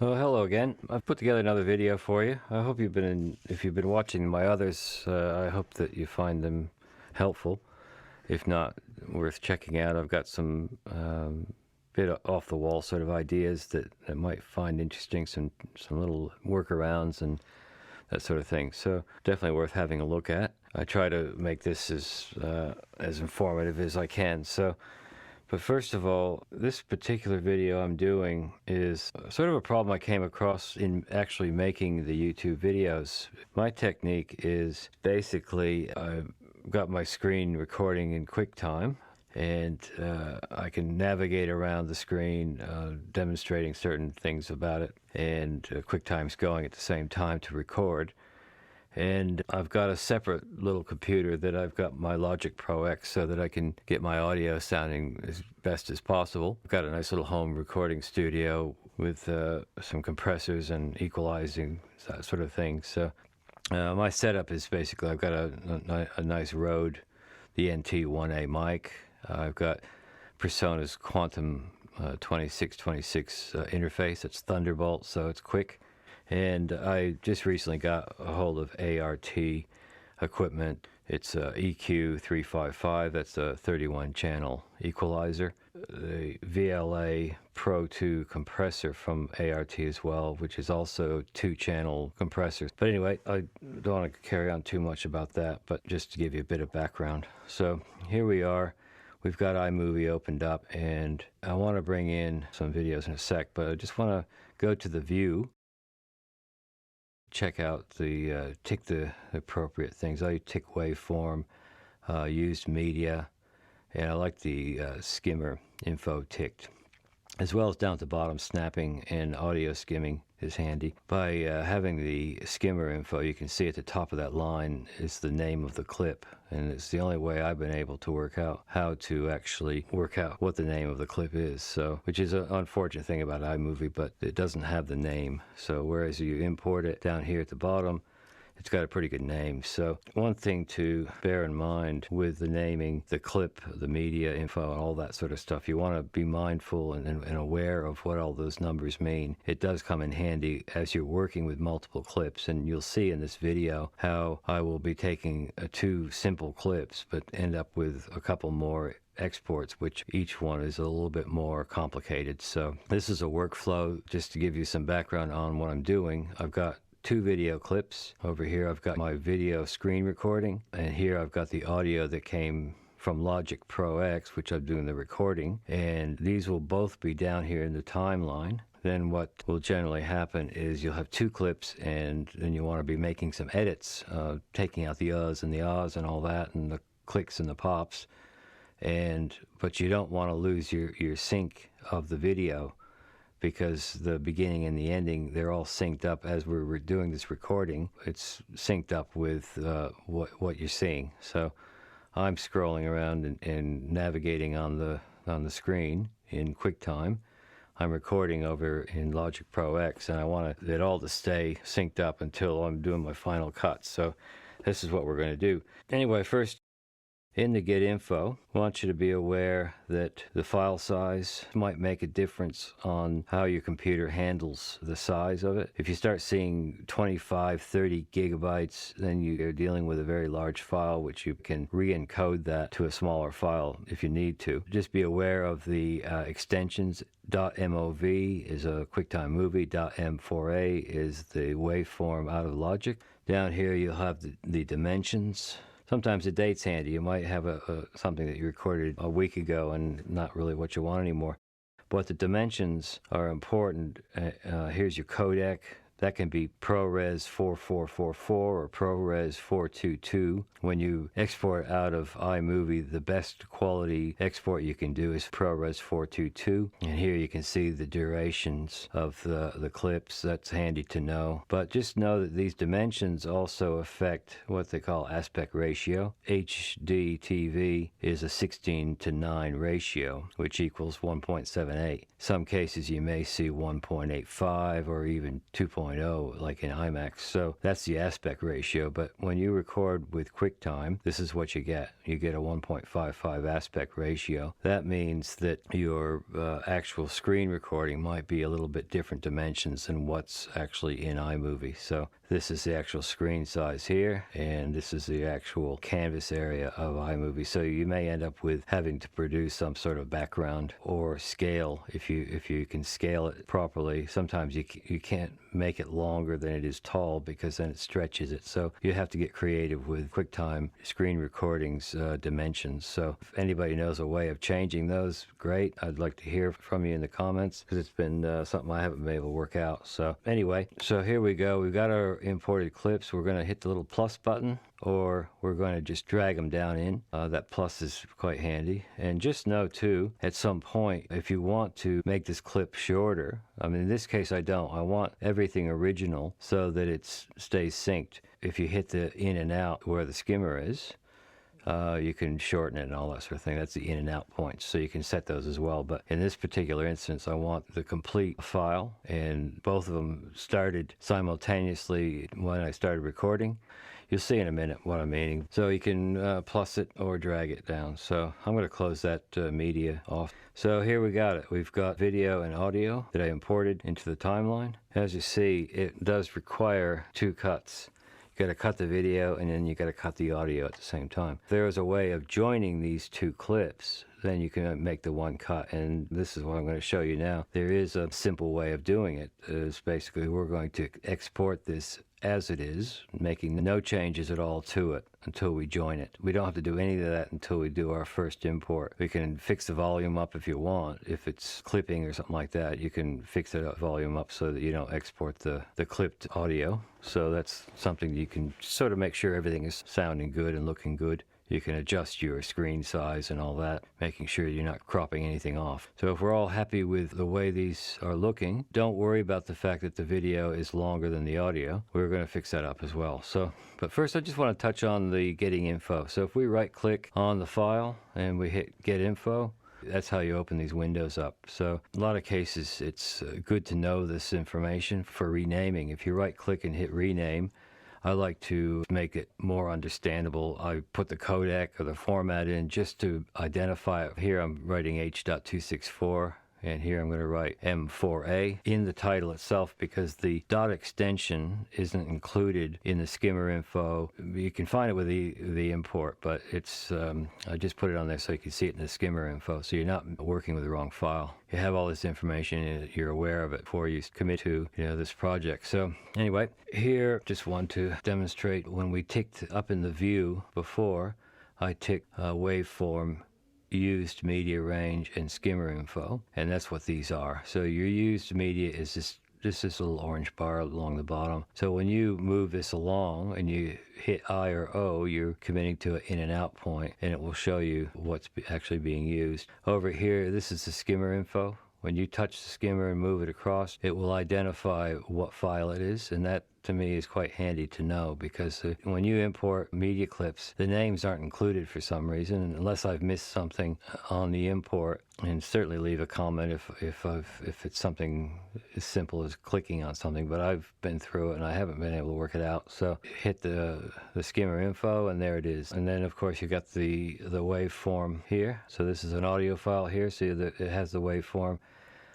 Oh, hello again. I've put together another video for you. I hope if you've been watching my others, I hope that you find them helpful. If not, worth checking out. I've got some bit off the wall sort of ideas that might find interesting, some little workarounds and that sort of thing. So definitely worth having a look at. I try to make this as informative as I can. But first of all, this particular video I'm doing is sort of a problem I came across in actually making the YouTube videos. My technique is basically I've got my screen recording in QuickTime, and I can navigate around the screen demonstrating certain things about it, and QuickTime's going at the same time to record. And I've got a separate little computer that I've got my Logic Pro X so that I can get my audio sounding as best as possible. I've got a nice little home recording studio with some compressors and equalizing, that sort of thing. So my setup is basically I've got a nice Rode, the NT1A mic. I've got Persona's Quantum 2626 interface. It's Thunderbolt, so it's quick. And I just recently got a hold of ART equipment. It's a EQ355, that's a 31-channel equalizer. The VLA Pro 2 compressor from ART as well, which is also 2-channel compressor. But anyway, I don't want to carry on too much about that, but just to give you a bit of background. So here we are. We've got iMovie opened up, and I want to bring in some videos in a sec, but I just want to go to the view. Check out tick the appropriate things. I tick waveform, used media, and I like the skimmer info ticked, as well as down at the bottom. Snapping and audio skimming is handy. By having the skimmer info, you can see at the top of that line is the name of the clip, and it's the only way I've been able to work out how to actually work out what the name of the clip is. So, which is an unfortunate thing about iMovie, but it doesn't have the name. So whereas you import it down here at the bottom, it's got a pretty good name. So one thing to bear in mind with the naming, the clip, the media info, and all that sort of stuff, you want to be mindful and aware of what all those numbers mean. It does come in handy as you're working with multiple clips, and you'll see in this video how I will be taking two simple clips but end up with a couple more exports, which each one is a little bit more complicated. So this is a workflow just to give you some background on what I'm doing. I've got two video clips. Over here I've got my video screen recording, and here I've got the audio that came from Logic Pro X, which I'm doing the recording, and these will both be down here in the timeline. Then what will generally happen is you'll have two clips, and then you want to be making some edits, taking out the uhs and the ahs and all that, and the clicks and the pops, but you don't want to lose your sync of the video, because the beginning and the ending, they're all synced up as we're doing this recording. It's synced up with what you're seeing. So I'm scrolling around and navigating on the screen in QuickTime. I'm recording over in Logic Pro X, and I want it all to stay synced up until I'm doing my final cut. So this is what we're going to do. Anyway, first, in the Get Info, I want you to be aware that the file size might make a difference on how your computer handles the size of it. If you start seeing 25, 30 gigabytes, then you're dealing with a very large file, which you can re-encode that to a smaller file if you need to. Just be aware of the extensions. .mov is a QuickTime movie. .m4a is the waveform out of Logic. Down here you'll have the dimensions. Sometimes the date's handy. You might have something that you recorded a week ago and not really what you want anymore. But the dimensions are important. Here's your codec. That can be ProRes 4444 or ProRes 422. When you export out of iMovie, the best quality export you can do is ProRes 422. And here you can see the durations of the clips. That's handy to know. But just know that these dimensions also affect what they call aspect ratio. HD TV is a 16:9 ratio, which equals 1.78. Some cases you may see 1.85 or even 2.0. 2.0 like in IMAX. So that's the aspect ratio. But when you record with QuickTime, this is what you get. You get a 1.55 aspect ratio. That means that your actual screen recording might be a little bit different dimensions than what's actually in iMovie. So this is the actual screen size here, and this is the actual canvas area of iMovie. So you may end up with having to produce some sort of background or scale if you can scale it properly. Sometimes you can't make it longer than it is tall because then it stretches it. So you have to get creative with QuickTime screen recordings dimensions. So if anybody knows a way of changing those, great. I'd like to hear from you in the comments because it's been something I haven't been able to work out. So anyway, so here we go. We've got our imported clips. We're going to hit the little plus button, or we're going to just drag them down in. That plus is quite handy. And just know too, at some point, if you want to make this clip shorter, I mean, in this case I don't. I want everything original so that it stays synced. If you hit the in and out where the skimmer is, you can shorten it and all that sort of thing. That's the in and out points. So you can set those as well. But in this particular instance, I want the complete file, and both of them started simultaneously when I started recording. You'll see in a minute what I'm meaning. So you can plus it or drag it down. So I'm going to close that media off. So here we got it. We've got video and audio that I imported into the timeline. As you see, it does require 2 cuts. You got to cut the video and then you got to cut the audio at the same time. If there is a way of joining these 2 clips, then you can make the 1 cut, and this is what I'm going to show you now. There is a simple way of doing it. Is basically we're going to export this as it is, making no changes at all to it until we join it. We don't have to do any of that until we do our first import. We can fix the volume up if you want. If it's clipping or something like that, you can fix the volume up so that you don't export the clipped audio. So that's something you can sort of make sure everything is sounding good and looking good. You can adjust your screen size and all that, making sure you're not cropping anything off. So if we're all happy with the way these are looking, don't worry about the fact that the video is longer than the audio. We're going to fix that up as well. So, but first I just want to touch on the getting info. So if we right click on the file and we hit get info, that's how you open these windows up. So in a lot of cases it's good to know this information for renaming. If you right click and hit rename, I like to make it more understandable. I put the codec or the format in just to identify it. Here I'm writing H.264, and here I'm going to write M4A in the title itself because the dot extension isn't included in the skimmer info. You can find it with the import, but it's I just put it on there so you can see it in the skimmer info, so you're not working with the wrong file. You have all this information and you're aware of it before you commit to this project. So anyway, here just want to demonstrate when we ticked up in the view before, I ticked waveform, used media range, and skimmer info, and that's what these are. So your used media is this little orange bar along the bottom. So when you move this along and you hit I or O, you're committing to an in and out point, and it will show you what's actually being used. Over here, this is the skimmer info. When you touch the skimmer and move it across, it will identify what file it is, and that to me is quite handy to know because when you import media clips, the names aren't included for some reason, and unless I've missed something on the import. And certainly leave a comment if it's something as simple as clicking on something, but I've been through it and I haven't been able to work it out. So hit the skimmer info and there it is. And then of course you got the waveform here. So this is an audio file here, so that it has the waveform.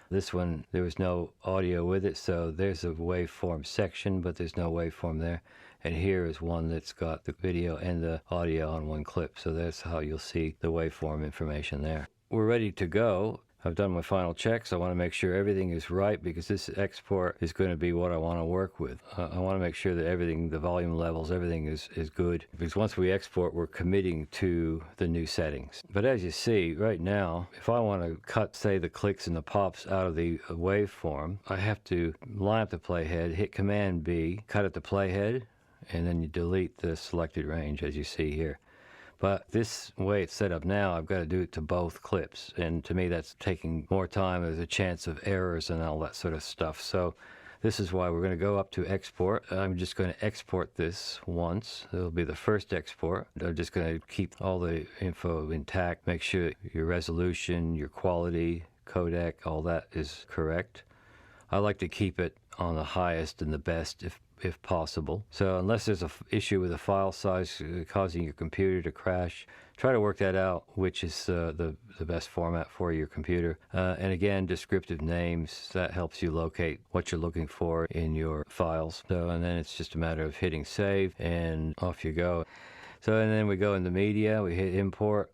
This one, there was no audio with it, so there's a waveform section, but there's no waveform there. And here is one that's got the video and the audio on one clip, so that's how you'll see the waveform information there. We're ready to go. I've done my final checks. I want to make sure everything is right because this export is going to be what I want to work with. I want to make sure that everything, the volume levels, everything is good. Because once we export, we're committing to the new settings. But as you see, right now, if I want to cut, say, the clicks and the pops out of the waveform, I have to line up the playhead, hit Command B, cut at the playhead, and then you delete the selected range as you see here. But this way it's set up now, I've got to do it to both clips. And to me, that's taking more time. There's a chance of errors and all that sort of stuff. So this is why we're going to go up to export. I'm just going to export this once. It'll be the first export. I'm just going to keep all the info intact. Make sure your resolution, your quality, codec, all that is correct. I like to keep it on the highest and the best if possible. So unless there's an issue with the file size causing your computer to crash, try to work that out, which is the best format for your computer. And again, descriptive names, that helps you locate what you're looking for in your files. So, and then it's just a matter of hitting save and off you go. So, and then we go into media, we hit import.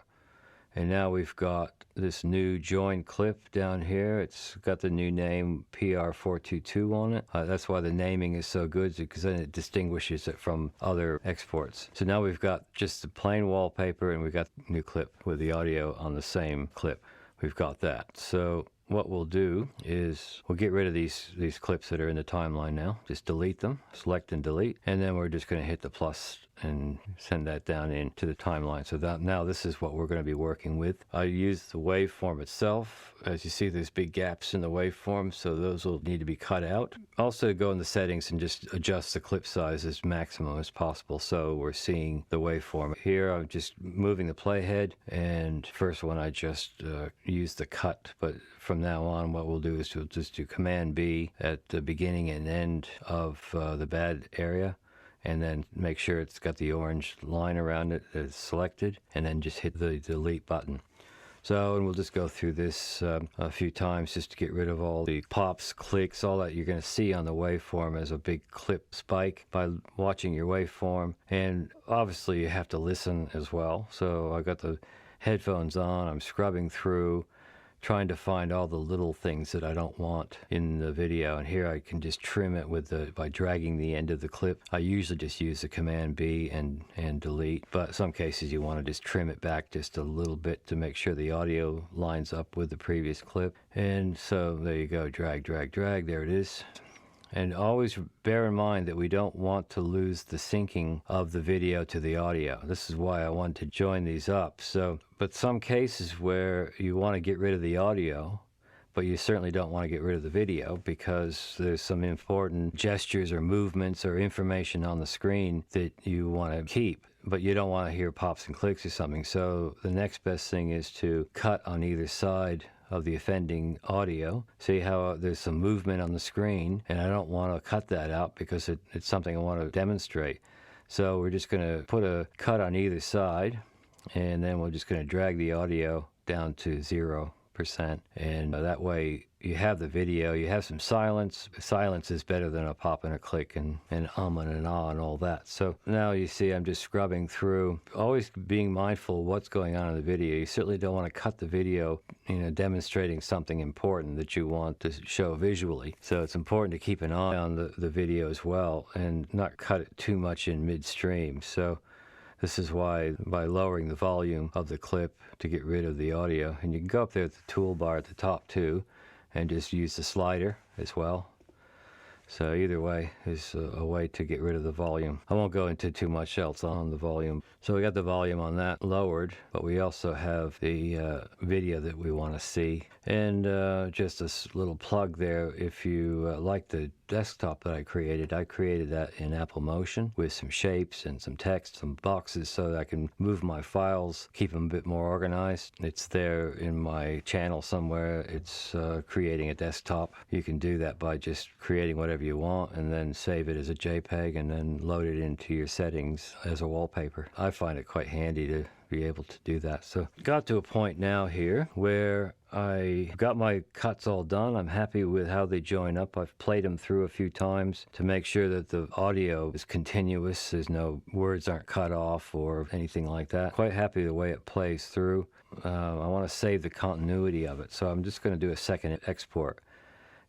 And now we've got this new join clip down here. It's got the new name PR422 on it. That's why the naming is so good, because then it distinguishes it from other exports. So now we've got just the plain wallpaper, and we've got the new clip with the audio on the same clip. We've got that. So what we'll do is we'll get rid of these clips that are in the timeline now. Just delete them, select and delete, and then we're just going to hit the plus and send that down into the timeline. So that now this is what we're going to be working with. I use the waveform itself. As you see, there's big gaps in the waveform, so those will need to be cut out. Also go in the settings and just adjust the clip size as maximum as possible, so we're seeing the waveform. Here I'm just moving the playhead, and first one I just use the cut, but from now on what we'll do is we'll just do Command B at the beginning and end of the bad area, and then make sure it's got the orange line around it that's selected, and then just hit the delete button. So, and we'll just go through this a few times just to get rid of all the pops, clicks, all that you're going to see on the waveform as a big clip spike by watching your waveform. And obviously you have to listen as well. So I got the headphones on, I'm scrubbing through, trying to find all the little things that I don't want in the video, and here I can just trim it by dragging the end of the clip. I usually just use the Command B and delete, but some cases you want to just trim it back just a little bit to make sure the audio lines up with the previous clip. And so there you go, drag, drag, drag, there it is. And always bear in mind that we don't want to lose the syncing of the video to the audio. This is why I wanted to join these up. So, but some cases where you want to get rid of the audio, but you certainly don't want to get rid of the video because there's some important gestures or movements or information on the screen that you want to keep, but you don't want to hear pops and clicks or something. So the next best thing is to cut on either side of the offending audio. See how there's some movement on the screen, and I don't want to cut that out because it's something I want to demonstrate. So we're just going to put a cut on either side, and then we're just going to drag the audio down to 0%, and that way you have the video, you have some silence. Silence is better than a pop and a click and and ah and all that. So now you see I'm just scrubbing through, always being mindful of what's going on in the video. You certainly don't want to cut the video, demonstrating something important that you want to show visually. So it's important to keep an eye on the video as well and not cut it too much in midstream. So this is why, by lowering the volume of the clip to get rid of the audio, and you can go up there at the toolbar at the top too, and just use the slider as well. So either way is a way to get rid of the volume. I won't go into too much else on the volume. So we got the volume on that lowered, but we also have the video that we want to see. And just a little plug there, if you like the desktop that I created that in Apple Motion with some shapes and some text, some boxes, so that I can move my files, keep them a bit more organized. It's there in my channel somewhere. It's creating a desktop. You can do that by just creating whatever you want and then save it as a JPEG and then load it into your settings as a wallpaper. I find it quite handy to be able to do that. So got to a point now here where I got my cuts all done. I'm happy with how they join up. I've played them through a few times to make sure that the audio is continuous. There's no words aren't cut off or anything like that. Quite happy the way it plays through. I want to save the continuity of it, so I'm just going to do a second export.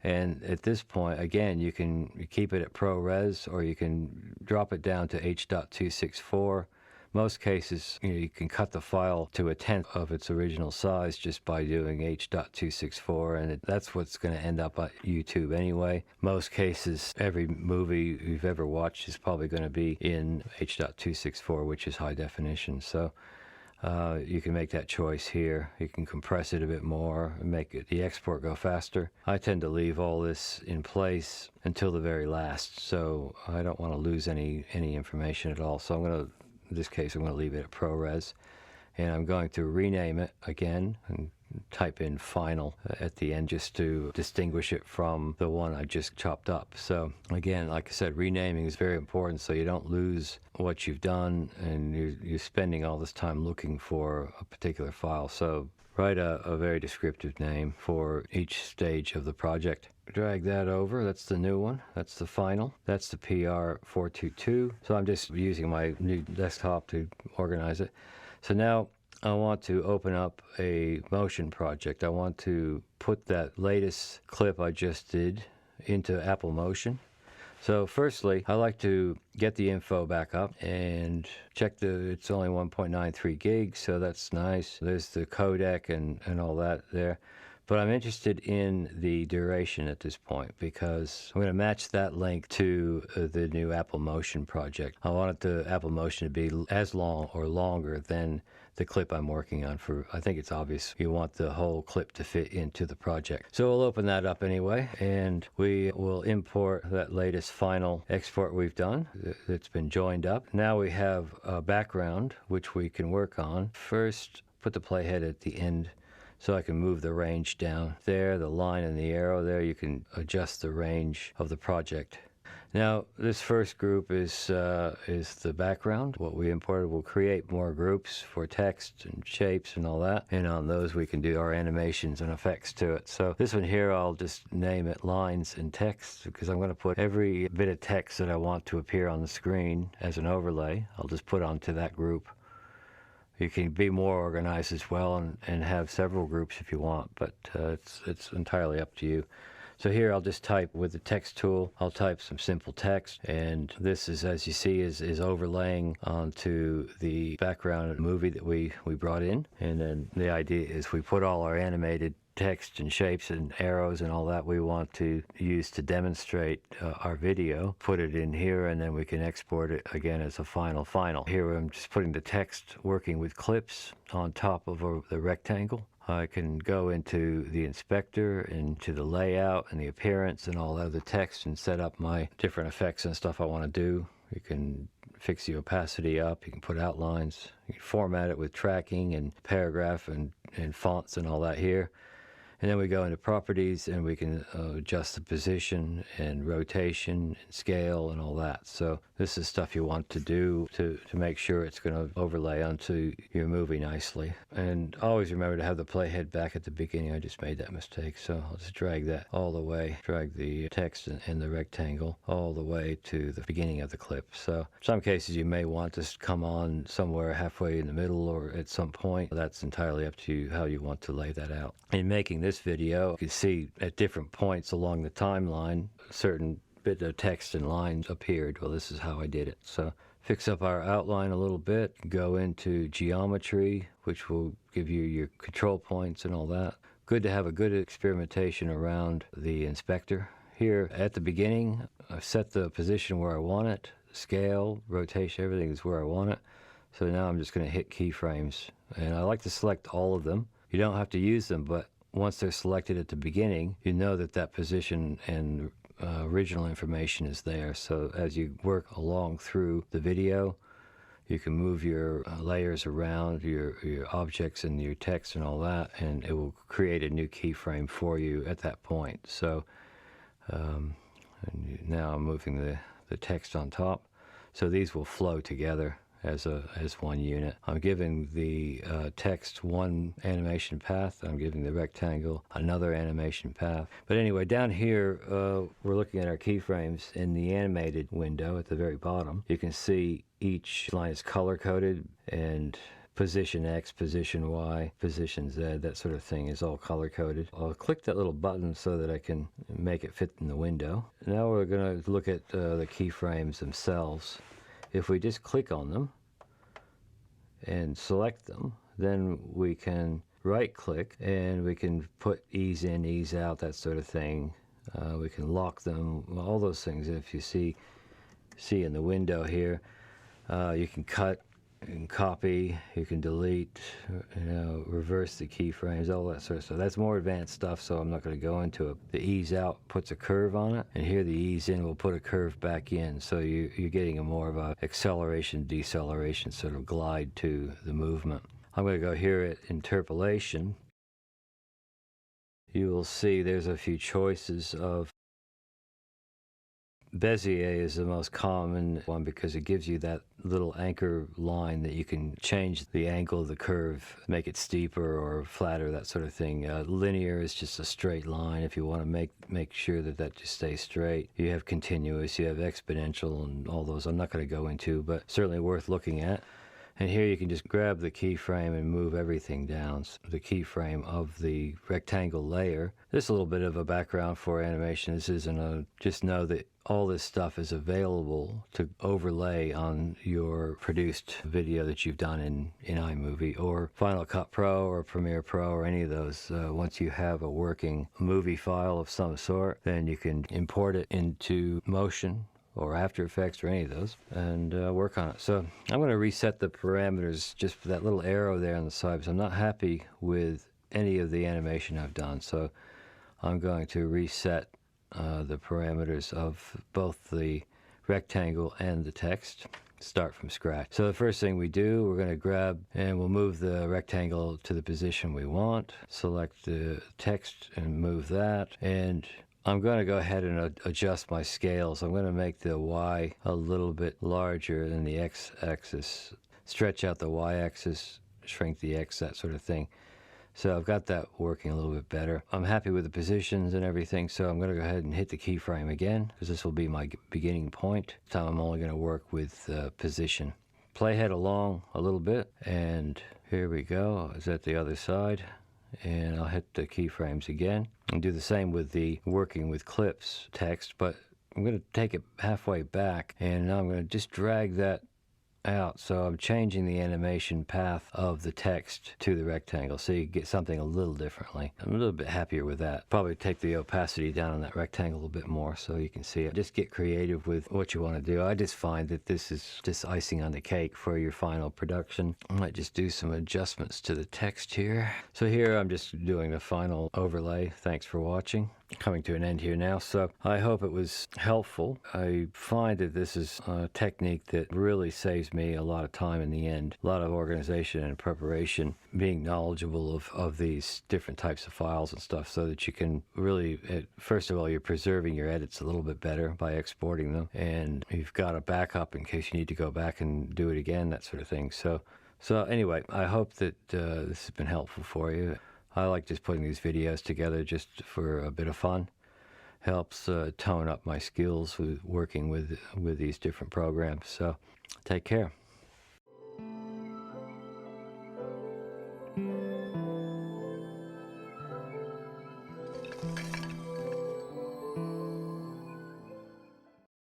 And at this point, again, you can keep it at ProRes or you can drop it down to H.264. Most cases, you can cut the file to 1/10 of its original size just by doing H.264, and that's what's going to end up on YouTube anyway. Most cases, every movie you've ever watched is probably going to be in H.264, which is high definition. So you can make that choice here. You can compress it a bit more and make the export go faster. I tend to leave all this in place until the very last, so I don't want to lose any information at all. So in this case, I'm going to leave it at ProRes, and I'm going to rename it again and type in final at the end just to distinguish it from the one I just chopped up. So again, like I said, renaming is very important so you don't lose what you've done and you're spending all this time looking for a particular file. So write a very descriptive name for each stage of the project. Drag that over. That's the new one. That's the final. That's the PR422. So I'm just using my new desktop to organize it. So now I want to open up a motion project. I want to put that latest clip I just did into Apple Motion. So firstly, I like to get the info back up and check it's only 1.93 gigs, so that's nice. There's the codec and all that there. But I'm interested in the duration at this point because I'm going to match that link to the new Apple Motion project. I want the Apple Motion to be as long or longer than the clip I'm working on. I think it's obvious you want the whole clip to fit into the project. So we'll open that up anyway, and we will import that latest final export we've done. It's been joined up. Now we have a background which we can work on. First, put the playhead at the end so I can move the range down there, the line and the arrow there. You can adjust the range of the project. Now, this first group is the background. What we imported will create more groups for text and shapes and all that. And on those, we can do our animations and effects to it. So this one here, I'll just name it lines and text because I'm going to put every bit of text that I want to appear on the screen as an overlay. I'll just put onto that group. You can be more organized as well and have several groups if you want, but it's entirely up to you. So here I'll just type with the text tool, I'll type some simple text, and this is, as you see, is overlaying onto the background movie that we brought in. And then the idea is we put all our animated text and shapes and arrows and all that we want to use to demonstrate our video, put it in here, and then we can export it again as a final. Here I'm just putting the text working with clips on top of the rectangle. I can go into the inspector, into the layout and the appearance and all other text and set up my different effects and stuff I want to do. You can fix the opacity up, you can put outlines, you can format it with tracking and paragraph and fonts and all that here. And then we go into properties and we can adjust the position and rotation and scale and all that. So this is stuff you want to do to make sure it's going to overlay onto your movie nicely. And always remember to have the playhead back at the beginning. I just made that mistake. So I'll just drag that all the way, drag the text and the rectangle all the way to the beginning of the clip. So in some cases you may want to come on somewhere halfway in the middle or at some point. That's entirely up to you how you want to lay that out. In making this video, you can see at different points along the timeline, a certain bit of text and lines appeared. Well, this is how I did it. So fix up our outline a little bit, go into geometry, which will give you your control points and all that. Good to have a good experimentation around the inspector. Here at the beginning, I've set the position where I want it, scale, rotation, everything is where I want it. So now I'm just going to hit keyframes, and I like to select all of them. You don't have to use them, but once they're selected at the beginning, you know that position and original information is there. So as you work along through the video, you can move your layers around, your objects and your text and all that, and it will create a new keyframe for you at that point. So and now I'm moving the text on top. So these will flow together as one unit. I'm giving the text one animation path. I'm giving the rectangle another animation path. But anyway, down here, we're looking at our keyframes in the animated window at the very bottom. You can see each line is color-coded, and position X, position Y, position Z, that sort of thing is all color-coded. I'll click that little button so that I can make it fit in the window. Now we're going to look at the keyframes themselves. If we just click on them and select them, then we can right-click and we can put ease in, ease out, that sort of thing. We can lock them, all those things. If you see in the window here, you can cut, you can copy, you can delete, reverse the keyframes, all that sort of stuff. That's more advanced stuff, so I'm not going to go into it. The ease out puts a curve on it, and here the ease in will put a curve back in, so you're getting a more of a acceleration, deceleration sort of glide to the movement. I'm going to go here at interpolation, you will see there's a few choices of Bezier is the most common one because it gives you that little anchor line that you can change the angle of the curve, make it steeper or flatter, that sort of thing. Linear is just a straight line if you want to make sure that that just stays straight. You have continuous, you have exponential, and all those I'm not going to go into, but certainly worth looking at. And here you can just grab the keyframe and move everything down. So the keyframe of the rectangle layer. This is a little bit of a background for animation. This isn't a, just know that all this stuff is available to overlay on your produced video that you've done in iMovie or Final Cut Pro or Premiere Pro or any of those. Once you have a working movie file of some sort, then you can import it into Motion or After Effects or any of those and work on it. So I'm going to reset the parameters, just for that little arrow there on the side, because I'm not happy with any of the animation I've done. So I'm going to reset the parameters of both the rectangle and the text. Start from scratch. So the first thing we do, we're going to grab and we'll move the rectangle to the position we want. Select the text and move that. And I'm going to go ahead and adjust my scales. I'm going to make the Y a little bit larger than the X-axis. Stretch out the Y-axis, shrink the X, that sort of thing. So I've got that working a little bit better. I'm happy with the positions and everything, so I'm going to go ahead and hit the keyframe again, because this will be my beginning point. This time I'm only going to work with position. Playhead along a little bit, and here we go. It's at the other side. And I'll hit the keyframes again and do the same with the working with clips text, but I'm going to take it halfway back and now I'm going to just drag that out. So I'm changing the animation path of the text to the rectangle so you get something a little differently. I'm a little bit happier with that. Probably take the opacity down on that rectangle a little bit more so you can see it. Just get creative with what you want to do. I just find that this is just icing on the cake for your final production. I might just do some adjustments to the text here. So here I'm just doing the final overlay. Thanks for watching. Coming to an end here now, so I hope it was helpful. I find that this is a technique that really saves me a lot of time in the end, a lot of organization and preparation, being knowledgeable of these different types of files and stuff, so that you can really, first of all, you're preserving your edits a little bit better by exporting them, and you've got a backup in case you need to go back and do it again, that sort of thing. So anyway, I hope that this has been helpful for you. I like just putting these videos together just for a bit of fun. Helps tone up my skills with working with these different programs. So take care.